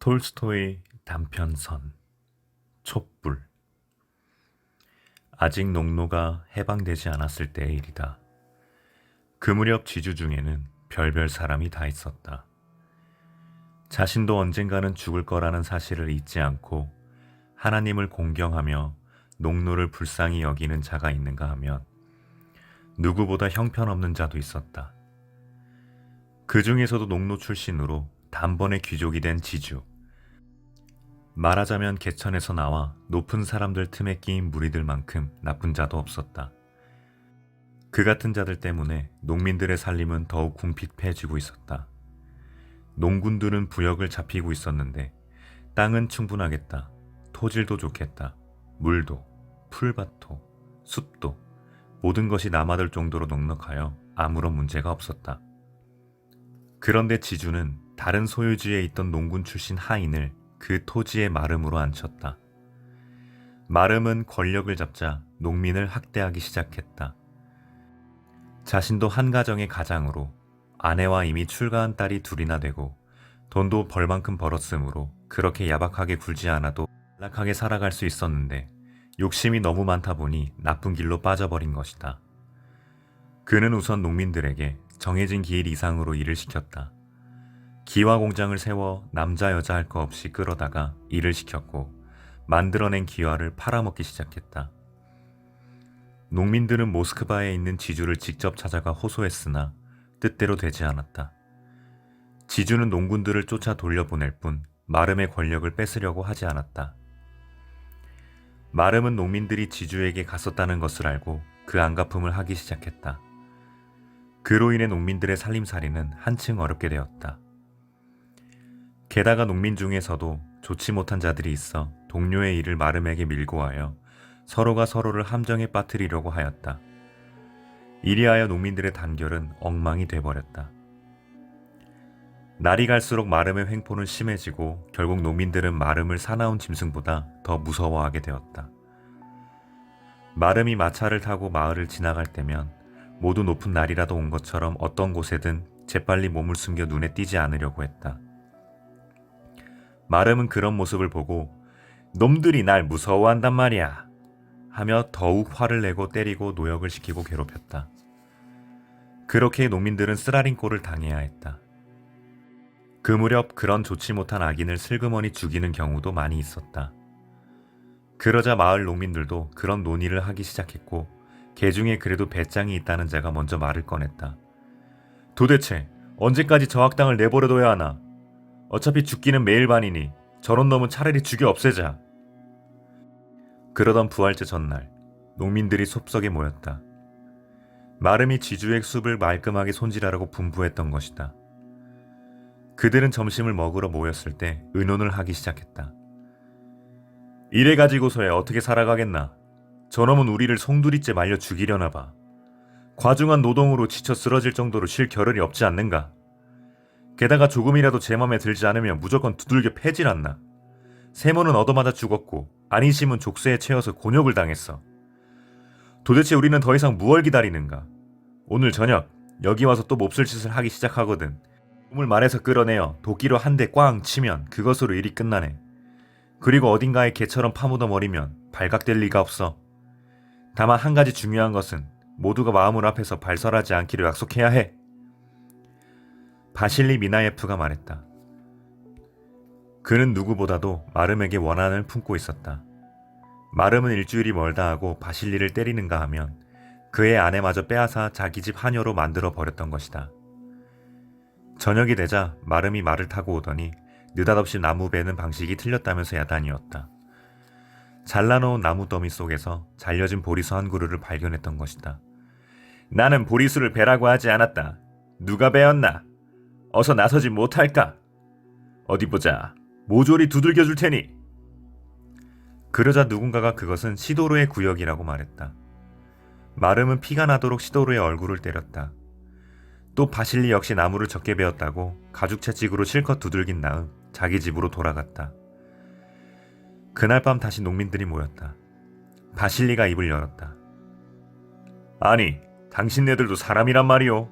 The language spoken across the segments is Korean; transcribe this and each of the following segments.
톨스토이 단편선 촛불. 아직 농노가 해방되지 않았을 때의 일이다. 그 무렵 지주 중에는 별별 사람이 다 있었다. 자신도 언젠가는 죽을 거라는 사실을 잊지 않고 하나님을 공경하며 농노를 불쌍히 여기는 자가 있는가 하면 누구보다 형편없는 자도 있었다. 그 중에서도 농노 출신으로 단번에 귀족이 된 지주. 말하자면 개천에서 나와 높은 사람들 틈에 끼인 무리들만큼 나쁜 자도 없었다. 그 같은 자들 때문에 농민들의 살림은 더욱 궁핍해지고 있었다. 농군들은 부역을 잡히고 있었는데 땅은 충분하겠다. 토질도 좋겠다. 물도, 풀밭도, 숲도 모든 것이 남아들 정도로 넉넉하여 아무런 문제가 없었다. 그런데 지주는 다른 소유지에 있던 농군 출신 하인을 그 토지의 마름으로 앉혔다. 마름은 권력을 잡자 농민을 학대하기 시작했다. 자신도 한 가정의 가장으로 아내와 이미 출가한 딸이 둘이나 되고 돈도 벌만큼 벌었으므로 그렇게 야박하게 굴지 않아도 안락하게 살아갈 수 있었는데 욕심이 너무 많다 보니 나쁜 길로 빠져버린 것이다. 그는 우선 농민들에게 정해진 기일 이상으로 일을 시켰다. 기와 공장을 세워 남자 여자 할 거 없이 끌어다가 일을 시켰고 만들어낸 기와를 팔아먹기 시작했다. 농민들은 모스크바에 있는 지주를 직접 찾아가 호소했으나 뜻대로 되지 않았다. 지주는 농군들을 쫓아 돌려보낼 뿐 마름의 권력을 뺏으려고 하지 않았다. 마름은 농민들이 지주에게 갔었다는 것을 알고 그 안갚음을 하기 시작했다. 그로 인해 농민들의 살림살이는 한층 어렵게 되었다. 게다가 농민 중에서도 좋지 못한 자들이 있어 동료의 일을 마름에게 밀고 와여 서로가 서로를 함정에 빠뜨리려고 하였다. 이리하여 농민들의 단결은 엉망이 돼버렸다. 날이 갈수록 마름의 횡포는 심해지고 결국 농민들은 마름을 사나운 짐승보다 더 무서워하게 되었다. 마름이 마차를 타고 마을을 지나갈 때면 모두 높은 날이라도 온 것처럼 어떤 곳에든 재빨리 몸을 숨겨 눈에 띄지 않으려고 했다. 마름은 그런 모습을 보고 놈들이 날 무서워한단 말이야 하며 더욱 화를 내고 때리고 노역을 시키고 괴롭혔다. 그렇게 농민들은 쓰라린 꼴을 당해야 했다. 그 무렵 그런 좋지 못한 악인을 슬그머니 죽이는 경우도 많이 있었다. 그러자 마을 농민들도 그런 논의를 하기 시작했고 개 중에 그래도 배짱이 있다는 자가 먼저 말을 꺼냈다. 도대체 언제까지 저 악당을 내버려둬야 하나? 어차피 죽기는 매일 반이니 저런 놈은 차라리 죽여 없애자. 그러던 부활절 전날 농민들이 숲속에 모였다. 마름이 지주의 숲을 말끔하게 손질하라고 분부했던 것이다. 그들은 점심을 먹으러 모였을 때 의논을 하기 시작했다. 이래 가지고서야 어떻게 살아가겠나? 저놈은 우리를 송두리째 말려 죽이려나 봐. 과중한 노동으로 지쳐 쓰러질 정도로 쉴 겨를이 없지 않는가? 게다가 조금이라도 제 맘에 들지 않으면 무조건 두들겨 패질 않나. 세모는 얻어맞아 죽었고 안희심은 족쇄에 채워서 곤욕을 당했어. 도대체 우리는 더 이상 무얼 기다리는가? 오늘 저녁 여기 와서 또 몹쓸 짓을 하기 시작하거든. 몸을 말에서 끌어내어 도끼로 한 대 꽝 치면 그것으로 일이 끝나네. 그리고 어딘가에 개처럼 파묻어 버리면 발각될 리가 없어. 다만 한 가지 중요한 것은 모두가 마음을 합해서 발설하지 않기로 약속해야 해. 바실리 미나예프가 말했다. 그는 누구보다도 마름에게 원한을 품고 있었다. 마름은 일주일이 멀다 하고 바실리를 때리는가 하면 그의 아내마저 빼앗아 자기 집 하녀로 만들어 버렸던 것이다. 저녁이 되자 마름이 말을 타고 오더니 느닷없이 나무 베는 방식이 틀렸다면서 야단이었다. 잘라놓은 나무 더미 속에서 잘려진 보리수 한 그루를 발견했던 것이다. 나는 보리수를 베라고 하지 않았다. 누가 베었나? 어서 나서지 못할까? 어디 보자. 모조리 두들겨 줄 테니. 그러자 누군가가 그것은 시도르의 구역이라고 말했다. 마름은 피가 나도록 시도르의 얼굴을 때렸다. 또 바실리 역시 나무를 적게 베었다고 가죽 채찍으로 실컷 두들긴 다음 자기 집으로 돌아갔다. 그날 밤 다시 농민들이 모였다. 바실리가 입을 열었다. 아니, 당신네들도 사람이란 말이오.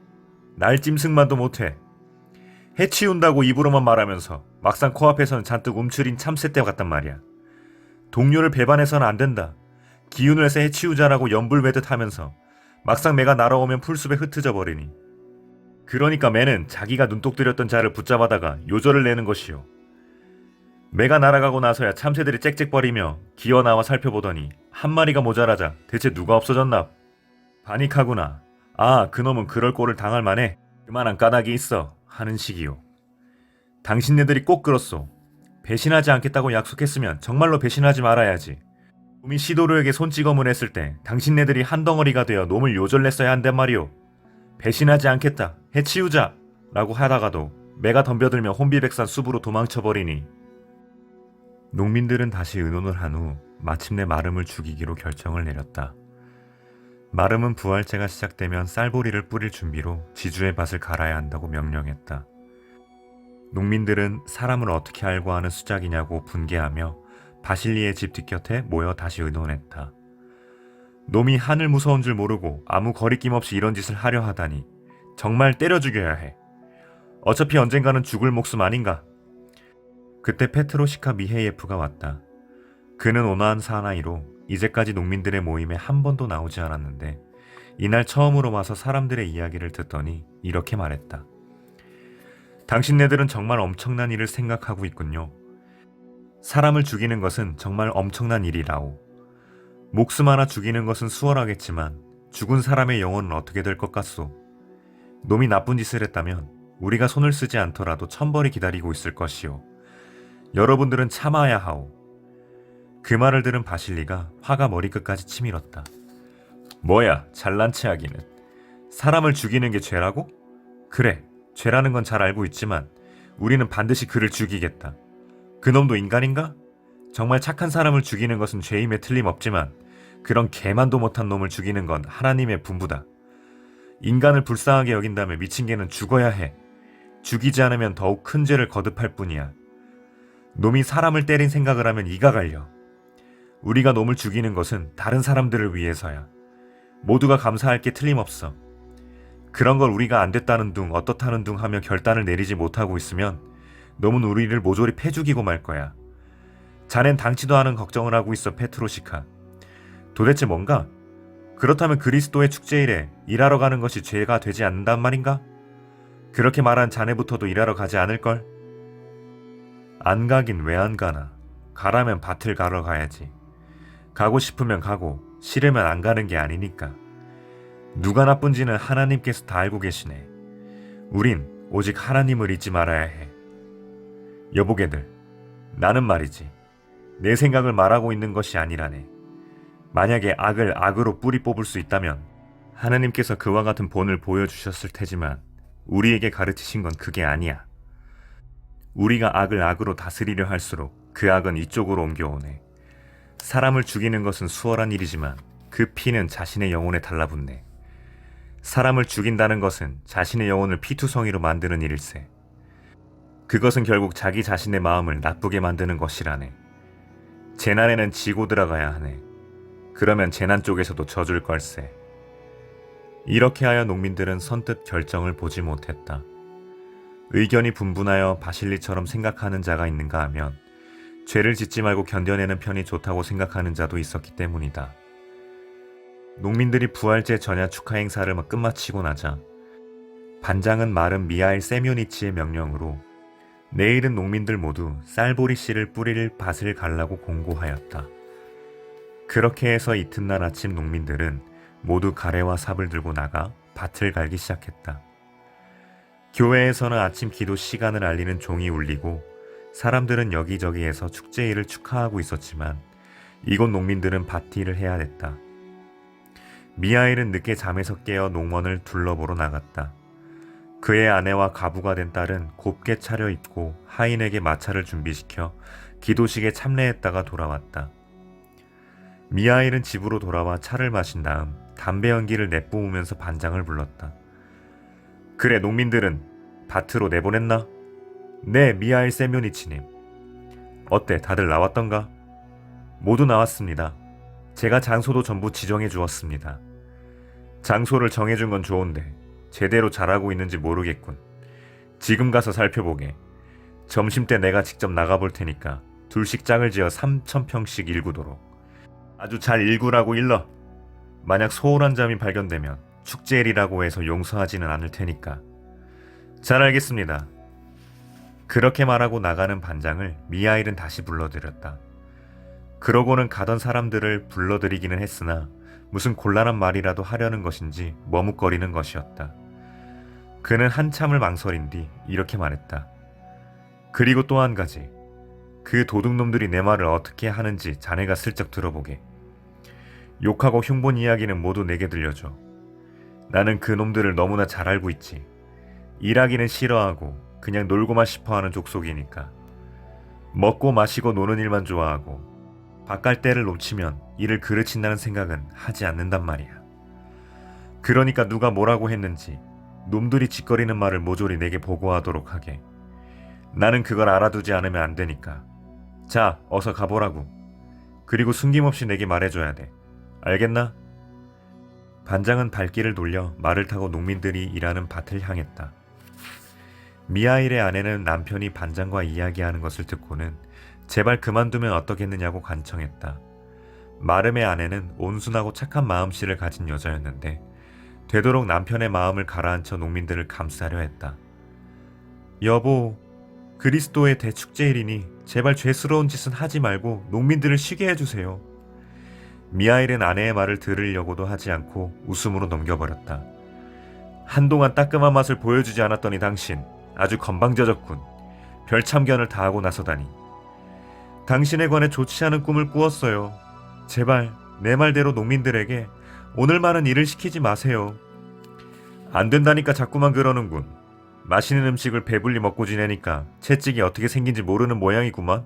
날 짐승만도 못해. 해치운다고 입으로만 말하면서 막상 코앞에서는 잔뜩 움츠린 참새떼 같단 말이야. 동료를 배반해서는 안 된다. 기운을 세 해치우자라고 연불매듯 하면서 막상 매가 날아오면 풀숲에 흩어져 버리니. 그러니까 매는 자기가 눈독 들였던 자를 붙잡아다가 요절을 내는 것이요. 매가 날아가고 나서야 참새들이 짹짹거리며 기어나와 살펴보더니 한 마리가 모자라자 대체 누가 없어졌나? 파닉하구나. 아, 그놈은 그럴 꼴을 당할 만해. 그만한 까닭이 있어. 하는 식이요. 당신네들이 꼭 그렇소. 배신하지 않겠다고 약속했으면 정말로 배신하지 말아야지. 놈이 시도르에게 손찌검을 했을 때 당신네들이 한 덩어리가 되어 놈을 요절냈어야 한단 말이오. 배신하지 않겠다. 해치우자. 라고 하다가도 매가 덤벼들며 혼비백산 숲으로 도망쳐버리니. 농민들은 다시 의논을 한 후 마침내 마름을 죽이기로 결정을 내렸다. 마름은 부활제가 시작되면 쌀보리를 뿌릴 준비로 지주의 밭을 갈아야 한다고 명령했다. 농민들은 사람을 어떻게 알고 하는 수작이냐고 분개하며 바실리의 집 뒷곁에 모여 다시 의논했다. 놈이 하늘 무서운 줄 모르고 아무 거리낌 없이 이런 짓을 하려 하다니 정말 때려 죽여야 해. 어차피 언젠가는 죽을 목숨 아닌가. 그때 페트로시카 미헤예프가 왔다. 그는 온화한 사나이로 이제까지 농민들의 모임에 한 번도 나오지 않았는데 이날 처음으로 와서 사람들의 이야기를 듣더니 이렇게 말했다. 당신네들은 정말 엄청난 일을 생각하고 있군요. 사람을 죽이는 것은 정말 엄청난 일이라오. 목숨 하나 죽이는 것은 수월하겠지만 죽은 사람의 영혼은 어떻게 될 것 같소? 놈이 나쁜 짓을 했다면 우리가 손을 쓰지 않더라도 천벌이 기다리고 있을 것이오. 여러분들은 참아야 하오. 그 말을 들은 바실리가 화가 머리끝까지 치밀었다. 뭐야, 잘난 체 하기는. 사람을 죽이는 게 죄라고? 그래, 죄라는 건 잘 알고 있지만 우리는 반드시 그를 죽이겠다. 그놈도 인간인가? 정말 착한 사람을 죽이는 것은 죄임에 틀림없지만 그런 개만도 못한 놈을 죽이는 건 하나님의 분부다. 인간을 불쌍하게 여긴다면 미친 개는 죽어야 해. 죽이지 않으면 더욱 큰 죄를 거듭할 뿐이야. 놈이 사람을 때린 생각을 하면 이가 갈려. 우리가 놈을 죽이는 것은 다른 사람들을 위해서야. 모두가 감사할 게 틀림없어. 그런 걸 우리가 안 됐다는 둥 어떻다는 둥 하며 결단을 내리지 못하고 있으면 놈은 우리를 모조리 패죽이고 말 거야. 자넨 당치도 않은 걱정을 하고 있어, 페트로시카. 도대체 뭔가? 그렇다면 그리스도의 축제일에 일하러 가는 것이 죄가 되지 않는단 말인가? 그렇게 말한 자네부터도 일하러 가지 않을걸? 안 가긴 왜 안 가나. 가라면 밭을 가러 가야지. 가고 싶으면 가고 싫으면 안 가는 게 아니니까. 누가 나쁜지는 하나님께서 다 알고 계시네. 우린 오직 하나님을 잊지 말아야 해. 여보게들, 나는 말이지. 내 생각을 말하고 있는 것이 아니라네. 만약에 악을 악으로 뿌리 뽑을 수 있다면 하나님께서 그와 같은 본을 보여주셨을 테지만 우리에게 가르치신 건 그게 아니야. 우리가 악을 악으로 다스리려 할수록 그 악은 이쪽으로 옮겨오네. 사람을 죽이는 것은 수월한 일이지만 그 피는 자신의 영혼에 달라붙네. 사람을 죽인다는 것은 자신의 영혼을 피투성이로 만드는 일일세. 그것은 결국 자기 자신의 마음을 나쁘게 만드는 것이라네. 재난에는 지고 들어가야 하네. 그러면 재난 쪽에서도 져줄 걸세. 이렇게 하여 농민들은 선뜻 결정을 보지 못했다. 의견이 분분하여 바실리처럼 생각하는 자가 있는가 하면 죄를 짓지 말고 견뎌내는 편이 좋다고 생각하는 자도 있었기 때문이다. 농민들이 부활제 전야 축하 행사를 끝마치고 나자 반장은 마름 미하일 세묘니치의 명령으로 내일은 농민들 모두 쌀보리 씨를 뿌릴 밭을 갈라고 공고하였다. 그렇게 해서 이튿날 아침 농민들은 모두 가래와 삽을 들고 나가 밭을 갈기 시작했다. 교회에서는 아침 기도 시간을 알리는 종이 울리고 사람들은 여기저기에서 축제일을 축하하고 있었지만 이곳 농민들은 밭일을 해야 했다. 미하일은 늦게 잠에서 깨어 농원을 둘러보러 나갔다. 그의 아내와 가부가 된 딸은 곱게 차려입고 하인에게 마차를 준비시켜 기도식에 참례했다가 돌아왔다. 미하일은 집으로 돌아와 차를 마신 다음 담배 연기를 내뿜으면서 반장을 불렀다. 그래, 농민들은 밭으로 내보냈나? 네, 미하일 세묘니치님. 어때, 다들 나왔던가? 모두 나왔습니다. 제가 장소도 전부 지정해 주었습니다. 장소를 정해준 건 좋은데 제대로 잘하고 있는지 모르겠군. 지금 가서 살펴보게. 점심때 내가 직접 나가볼 테니까 둘씩 짝을 지어 3,000평씩 일구도록. 아주 잘 일구라고 일러. 만약 소홀한 점이 발견되면 축제일이라고 해서 용서하지는 않을 테니까. 잘 알겠습니다. 그렇게 말하고 나가는 반장을 미하일은 다시 불러들였다. 그러고는 가던 사람들을 불러들이기는 했으나 무슨 곤란한 말이라도 하려는 것인지 머뭇거리는 것이었다. 그는 한참을 망설인 뒤 이렇게 말했다. 그리고 또 한 가지. 그 도둑놈들이 내 말을 어떻게 하는지 자네가 슬쩍 들어보게. 욕하고 흉본 이야기는 모두 내게 들려줘. 나는 그 놈들을 너무나 잘 알고 있지. 일하기는 싫어하고 그냥 놀고만 싶어하는 족속이니까. 먹고 마시고 노는 일만 좋아하고 바깔 때를 놓치면 일을 그르친다는 생각은 하지 않는단 말이야. 그러니까 누가 뭐라고 했는지 놈들이 짓거리는 말을 모조리 내게 보고하도록 하게. 나는 그걸 알아두지 않으면 안 되니까. 자, 어서 가보라고. 그리고 숨김없이 내게 말해줘야 돼. 알겠나? 반장은 발길을 돌려 말을 타고 농민들이 일하는 밭을 향했다. 미하일의 아내는 남편이 반장과 이야기하는 것을 듣고는 제발 그만두면 어떻겠느냐고 간청했다. 마름의 아내는 온순하고 착한 마음씨를 가진 여자였는데 되도록 남편의 마음을 가라앉혀 농민들을 감싸려 했다. 여보, 그리스도의 대축제일이니 제발 죄스러운 짓은 하지 말고 농민들을 쉬게 해주세요. 미하일은 아내의 말을 들으려고도 하지 않고 웃음으로 넘겨버렸다. 한동안 따끔한 맛을 보여주지 않았더니 당신 아주 건방져졌군. 별참견을 다하고 나서다니. 당신에 관해 좋지 않은 꿈을 꾸었어요. 제발 내 말대로 농민들에게 오늘만은 일을 시키지 마세요. 안 된다니까 자꾸만 그러는군. 맛있는 음식을 배불리 먹고 지내니까 채찍이 어떻게 생긴지 모르는 모양이구만.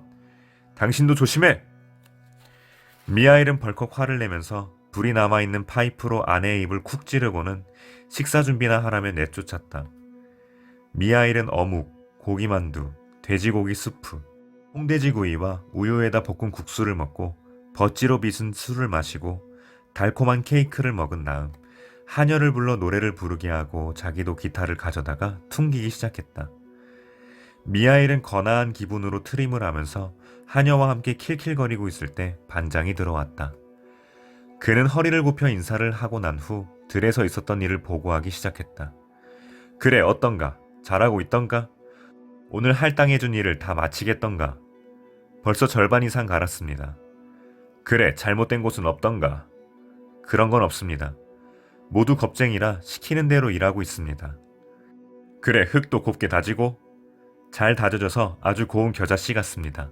당신도 조심해. 미하일은 벌컥 화를 내면서 불이 남아있는 파이프로 아내의 입을 쿡 찌르고는 식사 준비나 하라며 내쫓았다. 미하일은 어묵, 고기만두, 돼지고기 수프, 홍돼지구이와 우유에다 볶은 국수를 먹고 버찌로 빚은 술을 마시고 달콤한 케이크를 먹은 다음 하녀를 불러 노래를 부르게 하고 자기도 기타를 가져다가 퉁기기 시작했다. 미하일은 거나한 기분으로 트림을 하면서 하녀와 함께 킬킬거리고 있을 때 반장이 들어왔다. 그는 허리를 굽혀 인사를 하고 난 후 들에서 있었던 일을 보고하기 시작했다. 그래, 어떤가? 잘하고 있던가? 오늘 할당해준 일을 다 마치겠던가? 벌써 절반 이상 갈았습니다. 그래, 잘못된 곳은 없던가? 그런 건 없습니다. 모두 겁쟁이라 시키는 대로 일하고 있습니다. 그래, 흙도 곱게 다지고? 잘 다져져서 아주 고운 겨자씨 같습니다.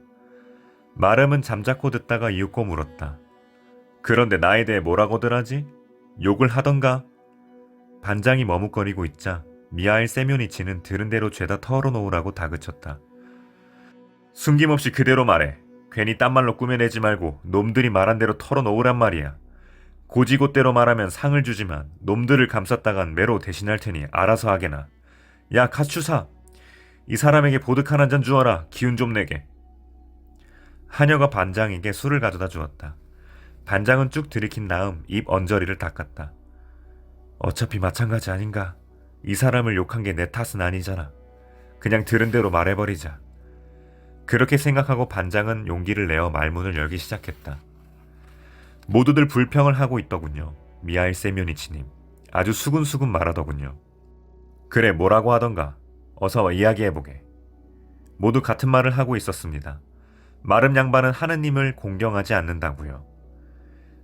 마름은 잠자코 듣다가 이윽고 물었다. 그런데 나에 대해 뭐라고들 하지? 욕을 하던가? 반장이 머뭇거리고 있자 미하일 세뮌니치는 들은 대로 죄다 털어놓으라고 다그쳤다. 숨김없이 그대로 말해. 괜히 딴 말로 꾸며내지 말고 놈들이 말한 대로 털어놓으란 말이야. 고지곳대로 말하면 상을 주지만 놈들을 감쌌다간 매로 대신할 테니 알아서 하게나. 야, 카츄사! 이 사람에게 보드카 한 잔 주어라. 기운 좀 내게. 하녀가 반장에게 술을 가져다 주었다. 반장은 쭉 들이킨 다음 입 언저리를 닦았다. 어차피 마찬가지 아닌가? 이 사람을 욕한 게 내 탓은 아니잖아. 그냥 들은 대로 말해버리자. 그렇게 생각하고 반장은 용기를 내어 말문을 열기 시작했다. 모두들 불평을 하고 있더군요. 미하일 세뮌니치님. 아주 수근수근 말하더군요. 그래, 뭐라고 하던가? 어서 이야기해보게. 모두 같은 말을 하고 있었습니다. 마름 양반은 하느님을 공경하지 않는다고요.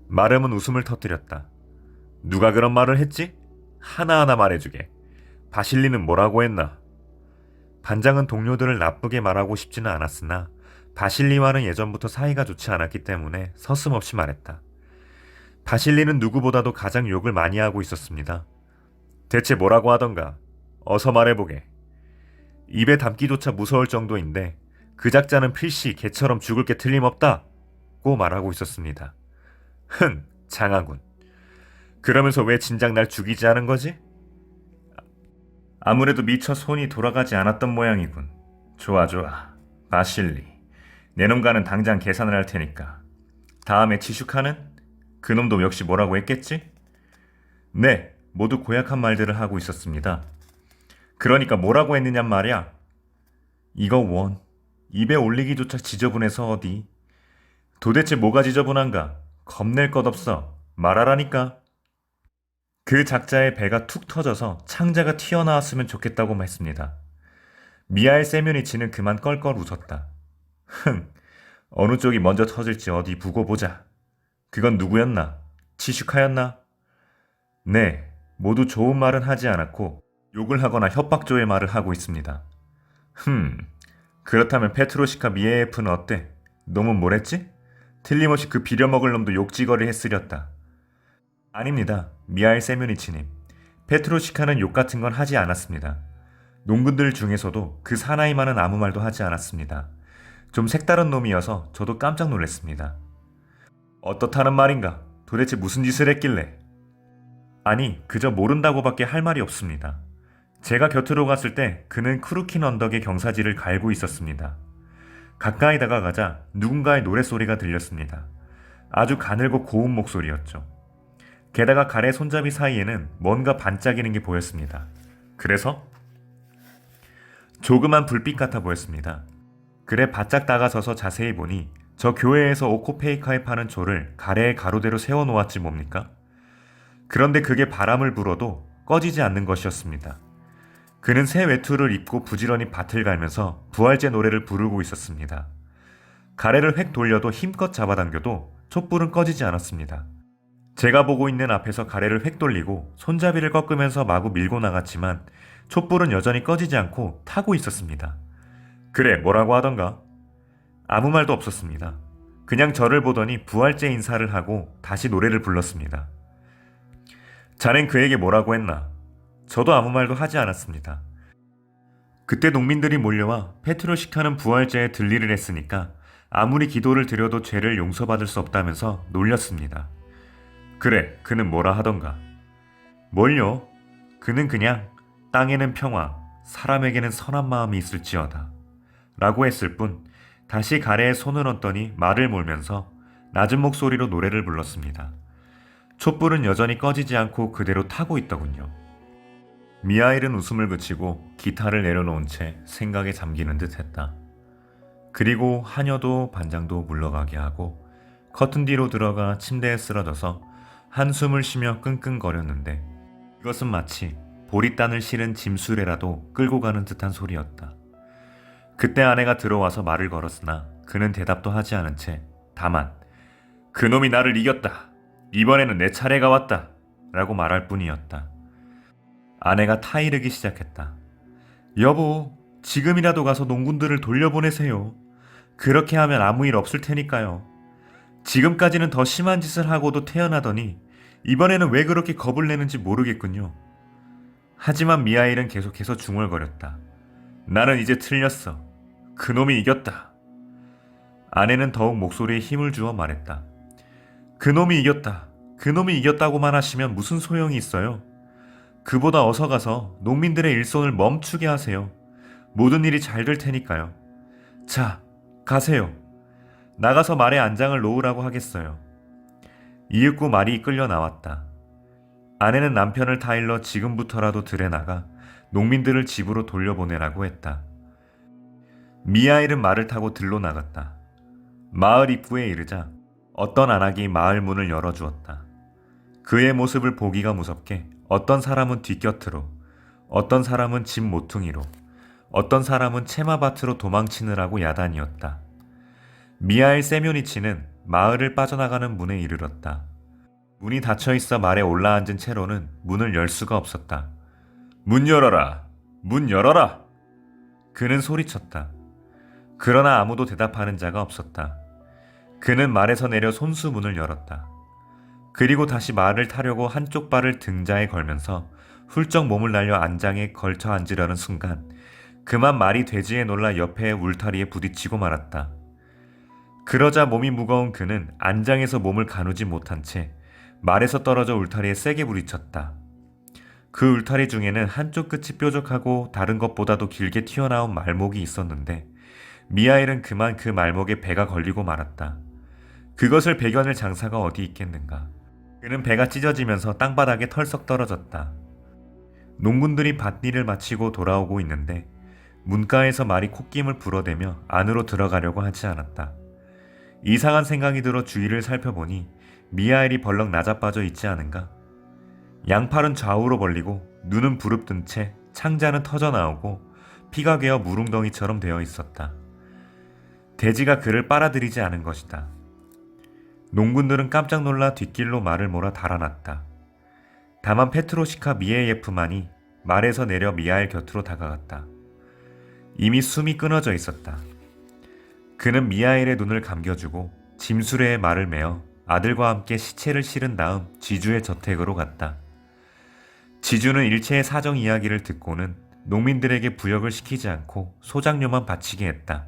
마름은 웃음을 터뜨렸다. 누가 그런 말을 했지? 하나하나 말해주게. 바실리는 뭐라고 했나? 반장은 동료들을 나쁘게 말하고 싶지는 않았으나 바실리와는 예전부터 사이가 좋지 않았기 때문에 서슴없이 말했다. 바실리는 누구보다도 가장 욕을 많이 하고 있었습니다. 대체 뭐라고 하던가? 어서 말해보게. 입에 담기조차 무서울 정도인데 그 작자는 필시 개처럼 죽을 게 틀림없다고 말하고 있었습니다. 흥, 장하군. 그러면서 왜 진작 날 죽이지 않은 거지? 아무래도 미처 손이 돌아가지 않았던 모양이군. 좋아. 바실리. 내 놈과는 당장 계산을 할 테니까. 다음에 지슈카는? 그놈도 역시 뭐라고 했겠지? 네, 모두 고약한 말들을 하고 있었습니다. 그러니까 뭐라고 했느냔 말이야. 이거 원. 입에 올리기조차 지저분해서 어디. 도대체 뭐가 지저분한가? 겁낼 것 없어. 말하라니까. 그 작자의 배가 툭 터져서 창자가 튀어나왔으면 좋겠다고 했습니다. 미하엘 세뮤니치는 그만 껄껄 웃었다. 흥, 어느 쪽이 먼저 터질지 어디 두고 보자. 그건 누구였나? 치슈카였나? 네, 모두 좋은 말은 하지 않았고 욕을 하거나 협박조의 말을 하고 있습니다. 그렇다면 페트로시카 미에예프는 어때? 놈은 뭐랬지? 틀림없이 그 비려먹을 놈도 욕지거리 했으렸다. 아닙니다. 미하엘 세뮤니치님. 페트로시카는 욕 같은 건 하지 않았습니다. 농군들 중에서도 그 사나이만은 아무 말도 하지 않았습니다. 좀 색다른 놈이어서 저도 깜짝 놀랐습니다. 어떻다는 말인가? 도대체 무슨 짓을 했길래? 아니, 그저 모른다고밖에 할 말이 없습니다. 제가 곁으로 갔을 때 그는 크루킨 언덕의 경사지를 갈고 있었습니다. 가까이 다가가자 누군가의 노랫소리가 들렸습니다. 아주 가늘고 고운 목소리였죠. 게다가 가래 손잡이 사이에는 뭔가 반짝이는 게 보였습니다. 그래서 조그만 불빛 같아 보였습니다. 그래 바짝 다가서서 자세히 보니 저 교회에서 오코페이카에 파는 조를 가래에 가로대로 세워놓았지 뭡니까? 그런데 그게 바람을 불어도 꺼지지 않는 것이었습니다. 그는 새 외투를 입고 부지런히 밭을 갈면서 부활제 노래를 부르고 있었습니다. 가래를 획 돌려도 힘껏 잡아당겨도 촛불은 꺼지지 않았습니다. 제가 보고 있는 앞에서 가래를 획 돌리고 손잡이를 꺾으면서 마구 밀고 나갔지만 촛불은 여전히 꺼지지 않고 타고 있었습니다. 그래, 뭐라고 하던가? 아무 말도 없었습니다. 그냥 저를 보더니 부활제 인사를 하고 다시 노래를 불렀습니다. 자넨 그에게 뭐라고 했나? 저도 아무 말도 하지 않았습니다. 그때 농민들이 몰려와 페트로시카는 부활제에 들리를 했으니까 아무리 기도를 드려도 죄를 용서받을 수 없다면서 놀렸습니다. 그래, 그는 뭐라 하던가? 뭘요? 그는 그냥 땅에는 평화, 사람에게는 선한 마음이 있을지어다 라고 했을 뿐 다시 가래에 손을 얹더니 말을 몰면서 낮은 목소리로 노래를 불렀습니다. 촛불은 여전히 꺼지지 않고 그대로 타고 있더군요. 미하일은 웃음을 그치고 기타를 내려놓은 채 생각에 잠기는 듯 했다. 그리고 하녀도 반장도 물러가게 하고 커튼 뒤로 들어가 침대에 쓰러져서 한숨을 쉬며 끙끙거렸는데 이것은 마치 보릿단을 실은 짐수레라도 끌고 가는 듯한 소리였다. 그때 아내가 들어와서 말을 걸었으나 그는 대답도 하지 않은 채 다만 그놈이 나를 이겼다. 이번에는 내 차례가 왔다. 라고 말할 뿐이었다. 아내가 타이르기 시작했다. 여보, 지금이라도 가서 농군들을 돌려보내세요. 그렇게 하면 아무 일 없을 테니까요. 지금까지는 더 심한 짓을 하고도 태어나더니 이번에는 왜 그렇게 겁을 내는지 모르겠군요. 하지만 미하일은 계속해서 중얼거렸다. 나는 이제 틀렸어. 그놈이 이겼다. 아내는 더욱 목소리에 힘을 주어 말했다. 그놈이 이겼다. 그놈이 이겼다고만 하시면 무슨 소용이 있어요. 그보다 어서 가서 농민들의 일손을 멈추게 하세요. 모든 일이 잘 될 테니까요. 자, 가세요. 나가서 말에 안장을 놓으라고 하겠어요. 이윽고 말이 끌려 나왔다. 아내는 남편을 타일러 지금부터라도 들여나가 농민들을 집으로 돌려보내라고 했다. 미하일은 말을 타고 들로 나갔다. 마을 입구에 이르자 어떤 안악이 마을 문을 열어주었다. 그의 모습을 보기가 무섭게 어떤 사람은 뒷곁으로, 어떤 사람은 집 모퉁이로, 어떤 사람은 채마밭으로 도망치느라고 야단이었다. 미하일 세뮤니치는 마을을 빠져나가는 문에 이르렀다. 문이 닫혀있어 말에 올라앉은 채로는 문을 열 수가 없었다. 문 열어라! 문 열어라! 그는 소리쳤다. 그러나 아무도 대답하는 자가 없었다. 그는 말에서 내려 손수 문을 열었다. 그리고 다시 말을 타려고 한쪽 발을 등자에 걸면서 훌쩍 몸을 날려 안장에 걸쳐 앉으려는 순간 그만 말이 되지에 놀라 옆에 울타리에 부딪히고 말았다. 그러자 몸이 무거운 그는 안장에서 몸을 가누지 못한 채 말에서 떨어져 울타리에 세게 부딪혔다. 그 울타리 중에는 한쪽 끝이 뾰족하고 다른 것보다도 길게 튀어나온 말목이 있었는데 미하일은 그만 그 말목에 배가 걸리고 말았다. 그것을 배겨낼 장사가 어디 있겠는가. 그는 배가 찢어지면서 땅바닥에 털썩 떨어졌다. 농군들이 밭일을 마치고 돌아오고 있는데 문가에서 말이 콧김을 불어대며 안으로 들어가려고 하지 않았다. 이상한 생각이 들어 주위를 살펴보니 미하엘이 벌렁 낮아빠져 있지 않은가? 양팔은 좌우로 벌리고 눈은 부릅뜬 채 창자는 터져 나오고 피가 괴어 무릉덩이처럼 되어 있었다. 돼지가 그를 빨아들이지 않은 것이다. 농군들은 깜짝 놀라 뒷길로 말을 몰아 달아났다. 다만 페트로시카 미에예프만이 말에서 내려 미하엘 곁으로 다가갔다. 이미 숨이 끊어져 있었다. 그는 미하엘의 눈을 감겨주고 짐수레에 말을 메어 아들과 함께 시체를 실은 다음 지주의 저택으로 갔다. 지주는 일체의 사정 이야기를 듣고는 농민들에게 부역을 시키지 않고 소장료만 바치게 했다.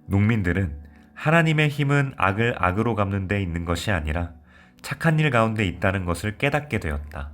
농민들은 하나님의 힘은 악을 악으로 갚는 데 있는 것이 아니라 착한 일 가운데 있다는 것을 깨닫게 되었다.